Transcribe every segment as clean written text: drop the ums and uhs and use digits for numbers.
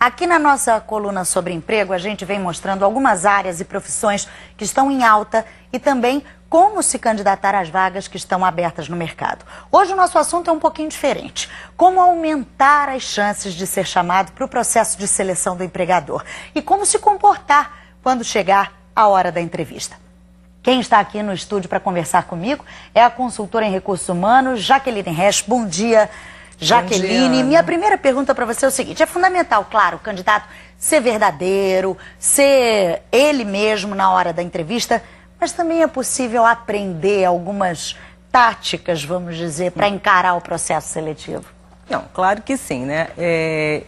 Aqui na nossa coluna sobre emprego, a gente vem mostrando algumas áreas e profissões que estão em alta e também como se candidatar às vagas que estão abertas no mercado. Hoje o nosso assunto é um pouquinho diferente. Como aumentar as chances de ser chamado para o processo de seleção do empregador e como se comportar quando chegar a hora da entrevista. Quem está aqui no estúdio para conversar comigo é a consultora em recursos humanos, Jaqueline Resch. Bom dia, Jaqueline. Bom dia, minha primeira pergunta para você é o seguinte: é fundamental, claro, o candidato ser verdadeiro, ser ele mesmo na hora da entrevista, mas também é possível aprender algumas táticas, vamos dizer, para encarar o processo seletivo? Não, claro que sim, né?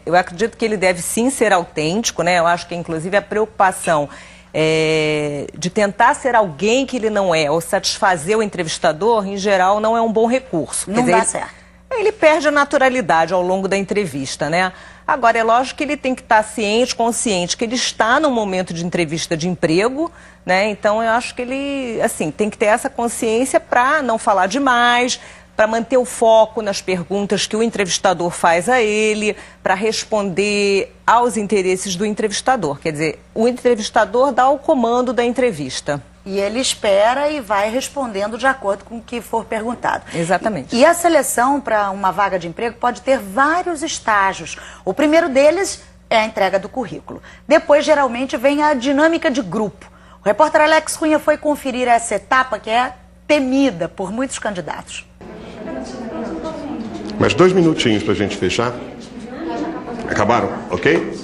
Eu acredito que ele deve sim ser autêntico, né? Eu acho que inclusive a preocupação de tentar ser alguém que ele não é ou satisfazer o entrevistador, em geral, não é um bom recurso. Não dá certo. Ele perde a naturalidade ao longo da entrevista, né? Agora, é lógico que ele tem que estar ciente, consciente, que ele está num momento de entrevista de emprego, né? Então, eu acho que ele, assim, tem que ter essa consciência para não falar demais, para manter o foco nas perguntas que o entrevistador faz a ele, para responder aos interesses do entrevistador. Quer dizer, o entrevistador dá o comando da entrevista. E ele espera e vai respondendo de acordo com o que for perguntado. Exatamente. E a seleção para uma vaga de emprego pode ter vários estágios. O primeiro deles é a entrega do currículo. Depois, geralmente, vem a dinâmica de grupo. O repórter Alex Cunha foi conferir essa etapa que é temida por muitos candidatos. Mais 2 minutinhos para a gente fechar. Acabaram? Ok?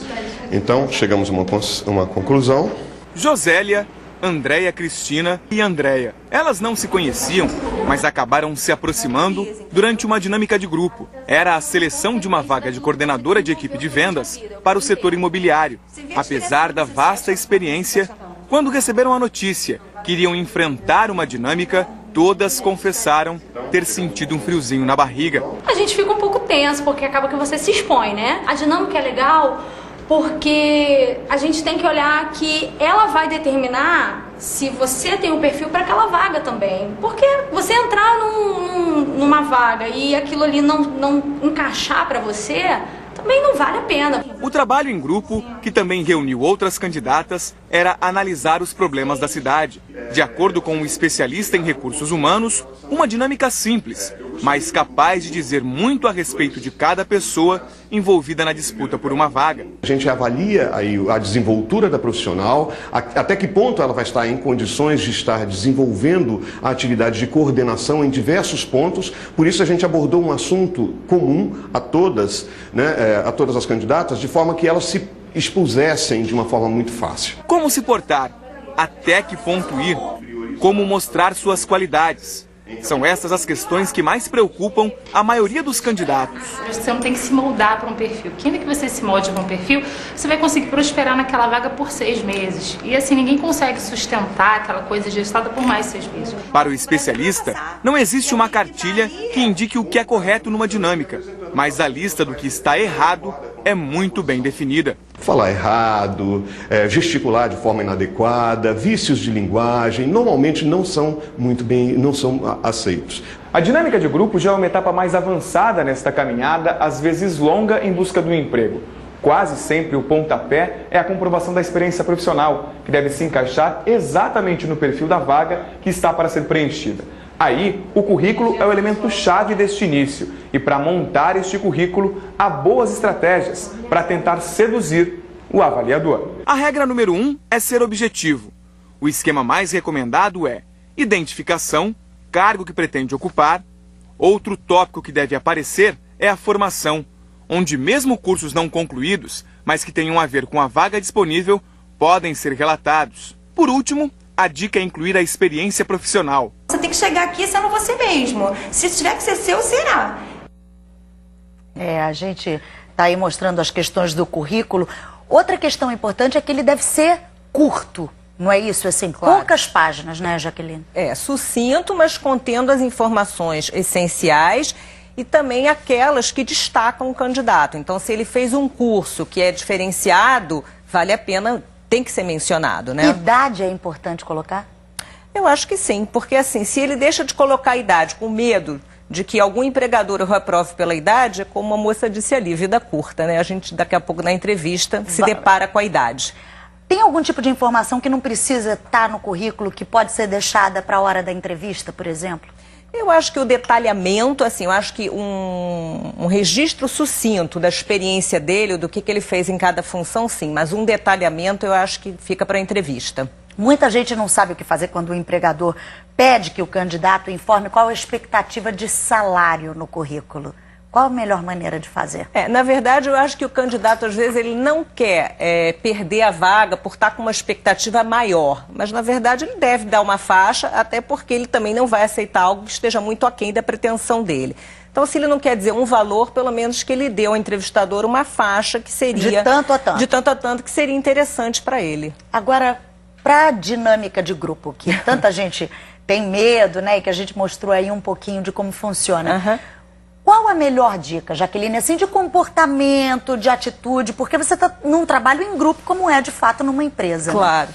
Então, chegamos a uma conclusão. Josélia, Andréia Cristina e Andréia. Elas não se conheciam, mas acabaram se aproximando durante uma dinâmica de grupo. Era a seleção de uma vaga de coordenadora de equipe de vendas para o setor imobiliário. Apesar da vasta experiência, quando receberam a notícia que iriam enfrentar uma dinâmica, todas confessaram ter sentido um friozinho na barriga. A gente fica um pouco tenso, porque acaba que você se expõe, né? A dinâmica é legal porque a gente tem que olhar que ela vai determinar se você tem o perfil para aquela vaga também. Porque você entrar numa vaga e aquilo ali não encaixar para você, também não vale a pena. O trabalho em grupo, que também reuniu outras candidatas, era analisar os problemas da cidade. De acordo com um especialista em recursos humanos, uma dinâmica simples, mas capaz de dizer muito a respeito de cada pessoa envolvida na disputa por uma vaga. A gente avalia aí a desenvoltura da profissional, até que ponto ela vai estar em condições de estar desenvolvendo a atividade de coordenação em diversos pontos. Por isso a gente abordou um assunto comum a todas, né, a todas as candidatas, de forma que elas se expusessem de uma forma muito fácil. Como se portar? Até que ponto ir? Como mostrar suas qualidades? São essas as questões que mais preocupam a maioria dos candidatos. Você não tem que se moldar para um perfil. Que ainda que você se molde para um perfil, você vai conseguir prosperar naquela vaga por 6 meses. E assim, ninguém consegue sustentar aquela coisa gestada por mais 6 meses. Para o especialista, não existe uma cartilha que indique o que é correto numa dinâmica, mas a lista do que está errado é muito bem definida. Falar errado, gesticular de forma inadequada, vícios de linguagem, normalmente não são aceitos. A dinâmica de grupo já é uma etapa mais avançada nesta caminhada, às vezes longa, em busca do emprego. Quase sempre o pontapé é a comprovação da experiência profissional, que deve se encaixar exatamente no perfil da vaga que está para ser preenchida. Aí, o currículo é o elemento-chave deste início. E para montar este currículo, há boas estratégias para tentar seduzir o avaliador. A regra número 1 é ser objetivo. O esquema mais recomendado é identificação, cargo que pretende ocupar. Outro tópico que deve aparecer é a formação, onde mesmo cursos não concluídos, mas que tenham a ver com a vaga disponível, podem ser relatados. Por último, a dica é incluir a experiência profissional. Você tem que chegar aqui sendo você mesmo. Se tiver que ser seu, será. A gente está aí mostrando as questões do currículo. Outra questão importante é que ele deve ser curto. Não é isso? Assim, claro. Poucas páginas, né, Jaqueline? Sucinto, mas contendo as informações essenciais e também aquelas que destacam o candidato. Então, se ele fez um curso que é diferenciado, vale a pena, tem que ser mencionado, né? Idade é importante colocar? Eu acho que sim, porque assim, se ele deixa de colocar a idade com medo de que algum empregador o reprove pela idade, é como a moça disse ali, vida curta, né? A gente daqui a pouco na entrevista se depara com a idade. Tem algum tipo de informação que não precisa estar no currículo, que pode ser deixada para a hora da entrevista, por exemplo? Eu acho que o detalhamento, assim, eu acho que um registro sucinto da experiência dele, do que ele fez em cada função, sim, mas um detalhamento eu acho que fica para a entrevista. Muita gente não sabe o que fazer quando o empregador pede que o candidato informe qual a expectativa de salário no currículo. Qual a melhor maneira de fazer? Na verdade, eu acho que o candidato, às vezes, ele não quer perder a vaga por estar com uma expectativa maior. Mas, na verdade, ele deve dar uma faixa, até porque ele também não vai aceitar algo que esteja muito aquém da pretensão dele. Então, se ele não quer dizer um valor, pelo menos que ele dê ao entrevistador uma faixa que seria... De tanto a tanto. De tanto a tanto, que seria interessante para ele. Agora, para a dinâmica de grupo, que tanta gente tem medo, né? E que a gente mostrou aí um pouquinho de como funciona. Qual a melhor dica, Jaqueline, assim, de comportamento, de atitude? Porque você está num trabalho em grupo, como é de fato numa empresa. Claro.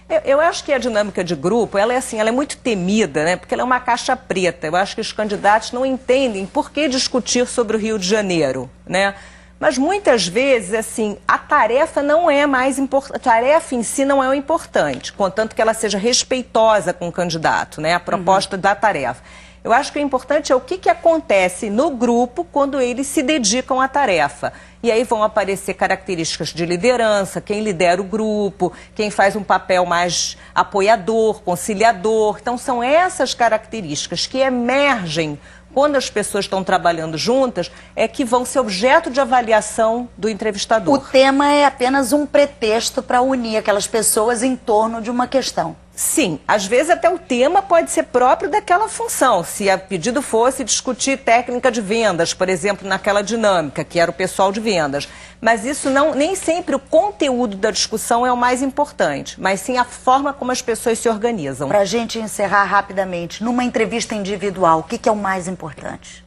Né? Eu acho que a dinâmica de grupo, ela é muito temida, né? Porque ela é uma caixa preta. Eu acho que os candidatos não entendem por que discutir sobre o Rio de Janeiro, né? Mas muitas vezes, assim, a tarefa não é mais importante, a tarefa em si não é o importante, contanto que ela seja respeitosa com o candidato, né? A proposta da tarefa. Eu acho que o importante é o que acontece no grupo quando eles se dedicam à tarefa. E aí vão aparecer características de liderança, quem lidera o grupo, quem faz um papel mais apoiador, conciliador. Então são essas características que emergem quando as pessoas estão trabalhando juntas, é que vão ser objeto de avaliação do entrevistador. O tema é apenas um pretexto para unir aquelas pessoas em torno de uma questão. Sim, às vezes até o tema pode ser próprio daquela função. Se a pedido fosse discutir técnica de vendas, por exemplo, naquela dinâmica, que era o pessoal de vendas. Mas isso nem sempre o conteúdo da discussão é o mais importante, mas sim a forma como as pessoas se organizam. Para a gente encerrar rapidamente, numa entrevista individual, o que é o mais importante?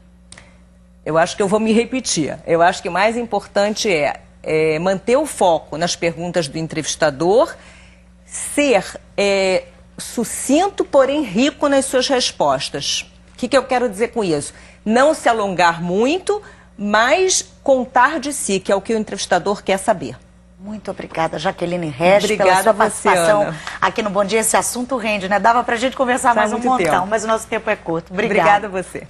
Eu acho que eu vou me repetir. Eu acho que o mais importante é manter o foco nas perguntas do entrevistador, ser sucinto, porém rico nas suas respostas. O que eu quero dizer com isso? Não se alongar muito, mas contar de si, que é o que o entrevistador quer saber. Muito obrigada, Jaqueline Resch, pela sua participação Ana. Aqui no Bom Dia. Esse assunto rende, né? Dava pra gente conversar mais um montão, mas o nosso tempo é curto. Obrigada a você.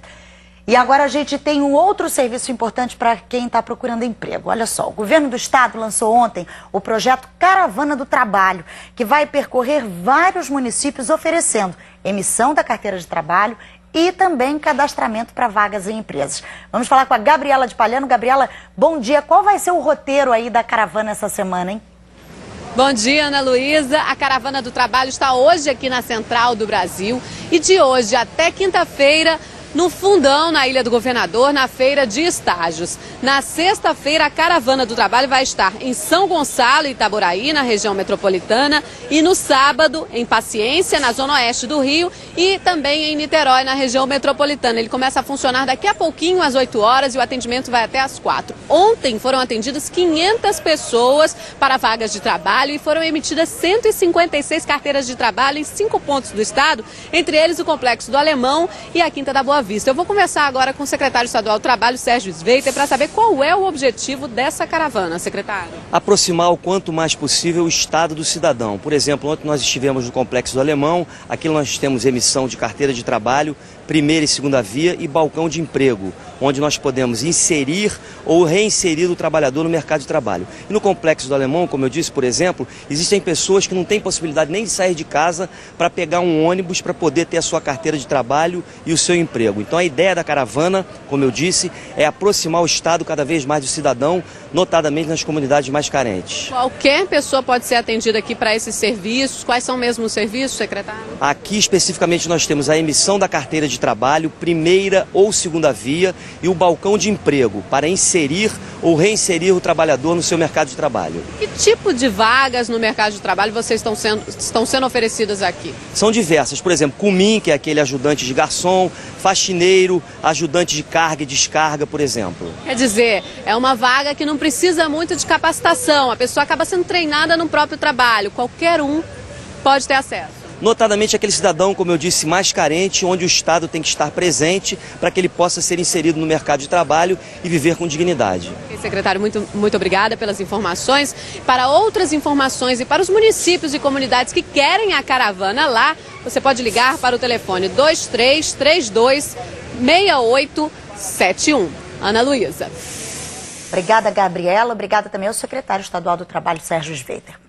E agora a gente tem um outro serviço importante para quem está procurando emprego. Olha só, o governo do estado lançou ontem o projeto Caravana do Trabalho, que vai percorrer vários municípios oferecendo emissão da carteira de trabalho e também cadastramento para vagas em empresas. Vamos falar com a Gabriela de Palhano. Gabriela, bom dia. Qual vai ser o roteiro aí da caravana essa semana, hein? Bom dia, Ana Luísa. A Caravana do Trabalho está hoje aqui na Central do Brasil e de hoje até quinta-feira no Fundão, na Ilha do Governador, na feira de estágios. Na sexta-feira, a Caravana do Trabalho vai estar em São Gonçalo e Itaboraí, na região metropolitana, e no sábado, em Paciência, na zona oeste do Rio, e também em Niterói, na região metropolitana. Ele começa a funcionar daqui a pouquinho, às 8 horas, e o atendimento vai até às 4. Ontem foram atendidas 500 pessoas para vagas de trabalho e foram emitidas 156 carteiras de trabalho em 5 pontos do estado, entre eles o Complexo do Alemão e a Quinta da Boa Vista. Eu vou conversar agora com o secretário estadual do Trabalho, Sérgio Sveiter, para saber qual é o objetivo dessa caravana, secretário. Aproximar o quanto mais possível o estado do cidadão. Por exemplo, ontem nós estivemos no Complexo do Alemão, aqui nós temos emissão de carteira de trabalho, primeira e segunda via e balcão de emprego, onde nós podemos inserir ou reinserir o trabalhador no mercado de trabalho. E no Complexo do Alemão, como eu disse, por exemplo, existem pessoas que não têm possibilidade nem de sair de casa para pegar um ônibus para poder ter a sua carteira de trabalho e o seu emprego. Então a ideia da caravana, como eu disse, é aproximar o Estado cada vez mais do cidadão, notadamente nas comunidades mais carentes. Qualquer pessoa pode ser atendida aqui para esses serviços? Quais são mesmo os serviços, secretário? Aqui especificamente nós temos a emissão da carteira de trabalho, primeira ou segunda via, e o balcão de emprego, para inserir ou reinserir o trabalhador no seu mercado de trabalho. Que tipo de vagas no mercado de trabalho vocês estão sendo oferecidas aqui? São diversas, por exemplo, cumim, que é aquele ajudante de garçom, faxineiro, ajudante de carga e descarga, por exemplo. Quer dizer, é uma vaga que não precisa muito de capacitação, a pessoa acaba sendo treinada no próprio trabalho, qualquer um pode ter acesso. notadamente aquele cidadão, como eu disse, mais carente, onde o Estado tem que estar presente para que ele possa ser inserido no mercado de trabalho e viver com dignidade. Secretário, muito obrigada pelas informações. Para outras informações e para os municípios e comunidades que querem a caravana lá, você pode ligar para o telefone 2332-6871. Ana Luísa. Obrigada, Gabriela. Obrigada também ao secretário estadual do Trabalho, Sérgio Sveiter.